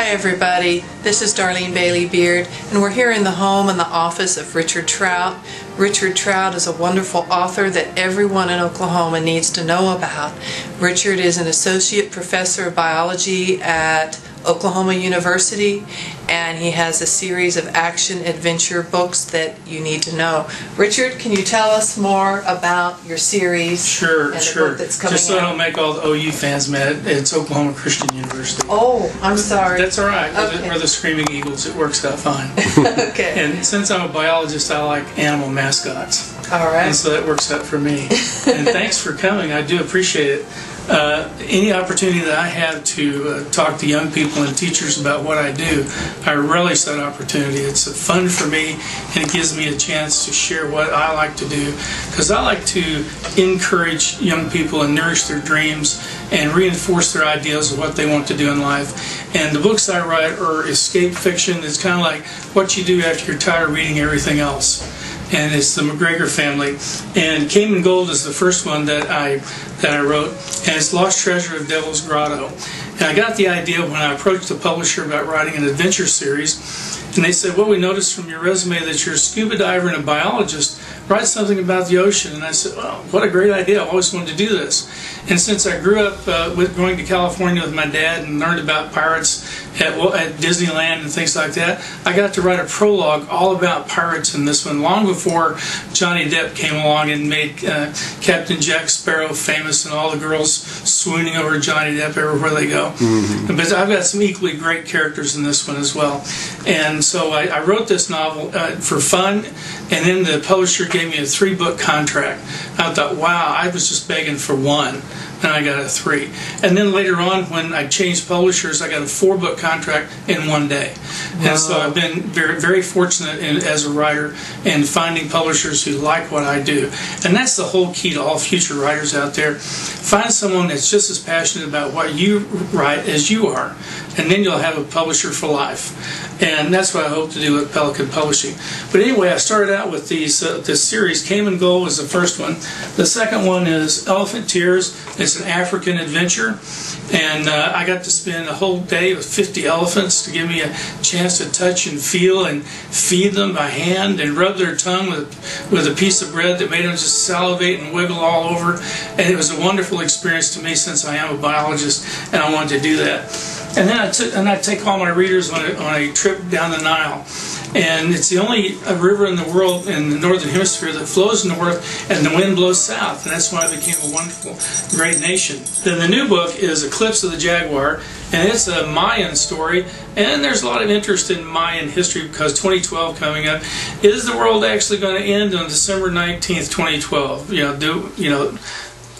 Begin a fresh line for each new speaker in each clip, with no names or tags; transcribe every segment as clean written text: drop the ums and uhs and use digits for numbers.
Hi everybody, this is Darlene Bailey Beard, and we're here in the home and the office of Richard Trout. Richard Trout is a wonderful author that everyone in Oklahoma needs to know about. Richard is an associate professor of biology at Oklahoma University, and he has a series of action-adventure books that you need to know. Richard, can you tell us more about your series?
Sure.
Book that's coming
Just so I
out?
don't make all the OU fans mad, it's Oklahoma Christian University.
Oh, I'm sorry.
That's all right.
Okay.
We're the Screaming Eagles. It works out fine.
Okay.
And since I'm a biologist, I like animal mascots.
All right.
And so that works out for me. And thanks for coming. I do appreciate it. Any opportunity that I have to talk to young people and teachers about what I do, I relish that opportunity. It's fun for me, and it gives me a chance to share what I like to do, because I like to encourage young people and nourish their dreams and reinforce their ideas of what they want to do in life. And the books I write are escape fiction. It's kind of like what you do after you're tired of reading everything else. And it's the McGregor family. And Cayman Gold is the first one that I wrote, and it's Lost Treasure of Devil's Grotto. And I got the idea when I approached the publisher about writing an adventure series, and they said, well, we noticed from your resume that you're a scuba diver and a biologist. Write something about the ocean. And I said, well, what a great idea. I always wanted to do this. And since I grew up going to California with my dad and learned about pirates at Disneyland and things like that, I got to write a prologue all about pirates in this one, long before Johnny Depp came along and made Captain Jack Sparrow famous and all the girls swooning over Johnny Depp everywhere they go. Mm-hmm. But I've got some equally great characters in this one as well. And so I wrote this novel for fun, and then the publisher gave me a 3-book contract. I thought, wow, I was just begging for one, and I got a 3. And then later on, when I changed publishers, I got a 4-book contract in one day. Wow. And so I've been very, very fortunate as a writer in finding publishers who like what I do. And that's the whole key to all future writers out there. Find someone that's just as passionate about what you write as you are, and then you'll have a publisher for life. And that's what I hope to do with Pelican Publishing. But anyway, I started out with this series. Cayman Gold was the first one. The second one is Elephant Tears. It's an African adventure. And I got to spend a whole day with 50 elephants to give me a chance to touch and feel and feed them by hand and rub their tongue with a piece of bread that made them just salivate and wiggle all over. And it was a wonderful experience to me, since I am a biologist and I wanted to do that. And then I take all my readers on a trip down the Nile. And it's the only river in the world, in the northern hemisphere, that flows north and the wind blows south. And that's why it became a wonderful, great nation. Then the new book is Eclipse of the Jaguar, and it's a Mayan story. And there's a lot of interest in Mayan history because 2012 coming up. Is the world actually going to end on December 19th, 2012?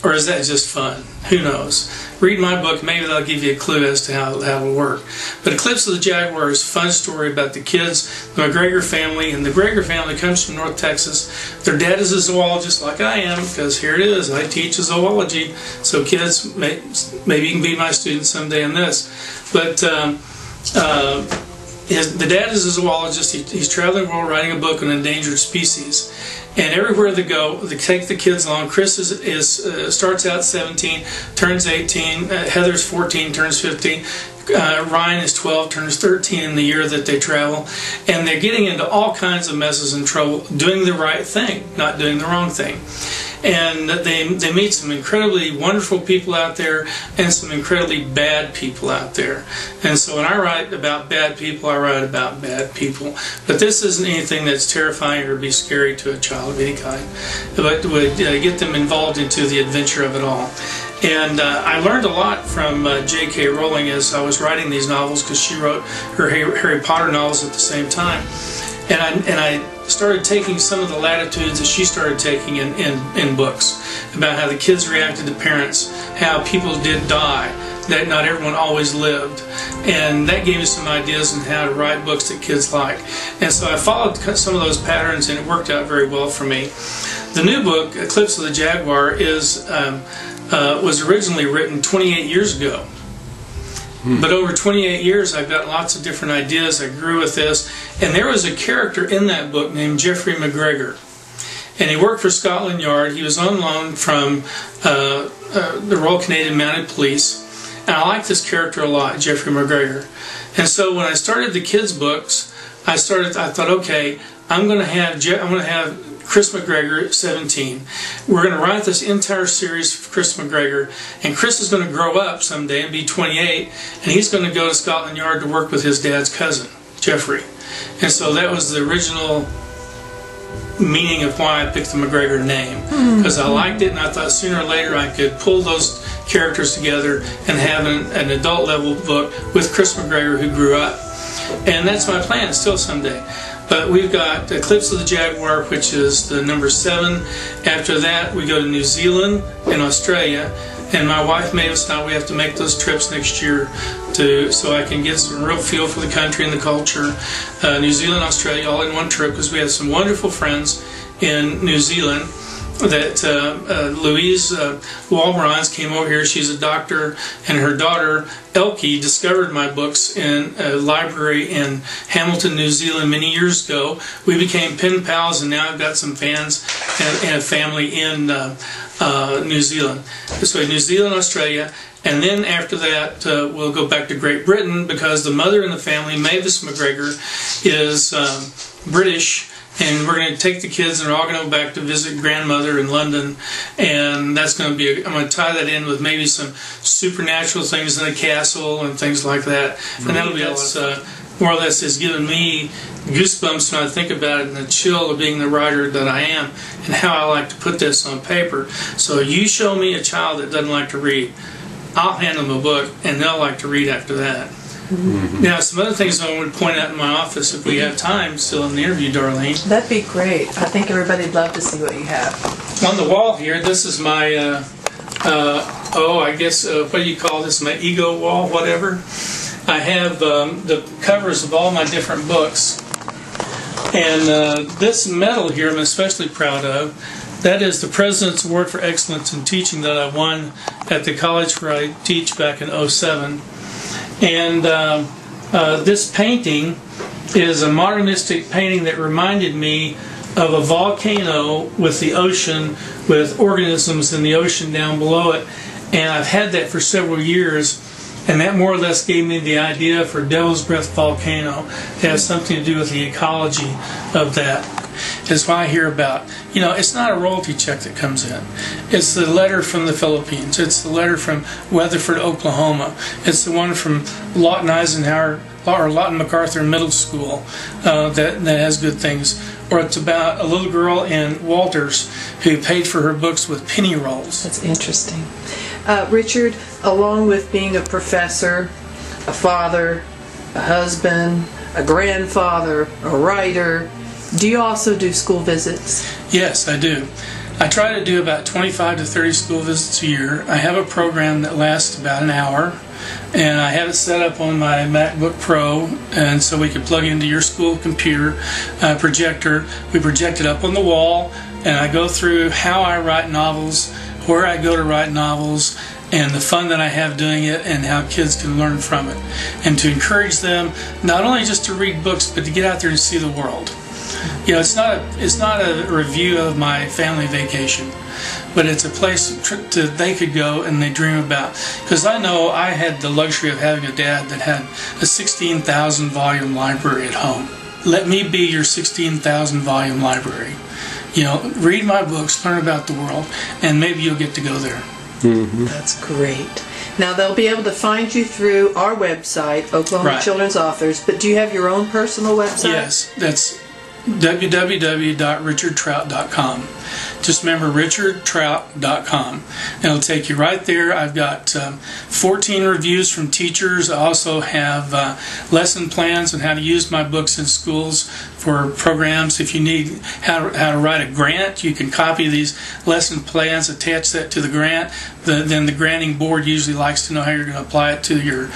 Or is that just fun? Who knows? Read my book, maybe that'll give you a clue as to how it'll work. But Eclipse of the Jaguar is a fun story about the kids, the McGregor family, and the McGregor family comes from North Texas. Their dad is a zoologist like I am, because here it is, I teach zoology. So kids, maybe you can be my student someday in this. But the dad is a zoologist. He's traveling the world writing a book on endangered species. And everywhere they go, they take the kids along. Chris starts out 17, turns 18. Heather's 14, turns 15. Ryan is 12, turns 13 in the year that they travel. And they're getting into all kinds of messes and trouble, doing the right thing, not doing the wrong thing. And they meet some incredibly wonderful people out there and some incredibly bad people out there. And so when I write about bad people, I write about bad people. But this isn't anything that's terrifying or be scary to a child of any kind, but would get them involved into the adventure of it all. And I learned a lot from J.K. Rowling as I was writing these novels, because she wrote her Harry Potter novels at the same time. And I started taking some of the latitudes that she started taking in books about how the kids reacted to parents, how people did die, that not everyone always lived. And that gave me some ideas on how to write books that kids like. And so I followed some of those patterns, and it worked out very well for me. The new book, Eclipse of the Jaguar, was originally written 28 years ago. But over 28 years, I've got lots of different ideas. I grew with this. And there was a character in that book named Geoffrey McGregor. And he worked for Scotland Yard. He was on loan from the Royal Canadian Mounted Police. And I like this character a lot, Geoffrey McGregor. And so when I started the kids' books, I thought, okay, I'm going to have Chris McGregor at 17. We're going to write this entire series for Chris McGregor, and Chris is going to grow up someday and be 28, and he's going to go to Scotland Yard to work with his dad's cousin, Jeffrey. And so that was the original meaning of why I picked the McGregor name, because I liked it, and I thought sooner or later I could pull those characters together and have an adult level book with Chris McGregor who grew up. And that's my plan still someday. But we've got Eclipse of the Jaguar, which is the number 7. After that, we go to New Zealand and Australia. And my wife Mavis and I, we have to make those trips next year so I can get some real feel for the country and the culture. New Zealand, Australia, all in one trip, because we have some wonderful friends in New Zealand. That Louise Walmerons came over here. She's a doctor, and her daughter Elke discovered my books in a library in Hamilton, New Zealand many years ago. We became pen pals, and now I've got some fans and a family in New Zealand. So New Zealand, Australia, and then after that we'll go back to Great Britain, because the mother in the family, Mavis McGregor, is British. And we're going to take the kids, and they're all going to go back to visit grandmother in London, and that's going to be. I'm going to tie that in with maybe some supernatural things in a castle and things like that. And that'll be more or less has given me goosebumps when I think about it, and the chill of being the writer that I am, and how I like to put this on paper. So you show me a child that doesn't like to read, I'll hand them a book, and they'll like to read after that. Now, some other things I want to point out in my office, if we have time still in the interview, Darlene.
That'd be great. I think everybody'd love to see what you have.
On the wall here, this is my, I guess, what do you call this, my ego wall, whatever. I have the covers of all my different books. And this medal here I'm especially proud of. That is the President's Award for Excellence in Teaching that I won at the college where I teach back in '07. And this painting is a modernistic painting that reminded me of a volcano with the ocean, with organisms in the ocean down below it. And I've had that for several years, and that more or less gave me the idea for Devil's Breath Volcano. It has something to do with the ecology of that. It's what I hear about. You know, it's not a royalty check that comes in. It's the letter from the Philippines. It's the letter from Weatherford, Oklahoma. It's the one from Lawton Eisenhower or Lawton MacArthur Middle School that has good things. Or it's about a little girl in Walters who paid for her books with penny rolls.
That's interesting. Richard, along with being a professor, a father, a husband, a grandfather, a writer, do you also do school visits?
Yes, I do. I try to do about 25 to 30 school visits a year. I have a program that lasts about an hour, and I have it set up on my MacBook Pro, and so we can plug into your school computer projector. We project it up on the wall, and I go through how I write novels, where I go to write novels, and the fun that I have doing it, and how kids can learn from it, and to encourage them not only just to read books, but to get out there and see the world. You know, it's not a review of my family vacation, but it's a place they could go and they dream about. Because I know I had the luxury of having a dad that had a 16,000 volume library at home. Let me be your 16,000 volume library. You know, read my books, learn about the world, and maybe you'll get to go there.
That's great. Now, they'll be able to find you through our website, Oklahoma Children's Authors, but do you have your own personal website?
Yes, that's www.richardtrout.com. Just remember richardtrout.com. It'll take you right there. I've got 14 reviews from teachers. I also have lesson plans on how to use my books in schools for programs. If you need how to write a grant, you can copy these lesson plans, attach that to the grant. Then the granting board usually likes to know how you're going to apply it to your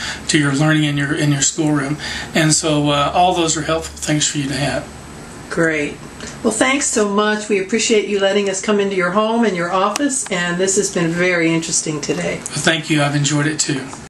learning in your schoolroom. And so all those are helpful things for you to have.
Great. Well, thanks so much. We appreciate you letting us come into your home and your office, and this has been very interesting today.
Well, thank you. I've enjoyed it too.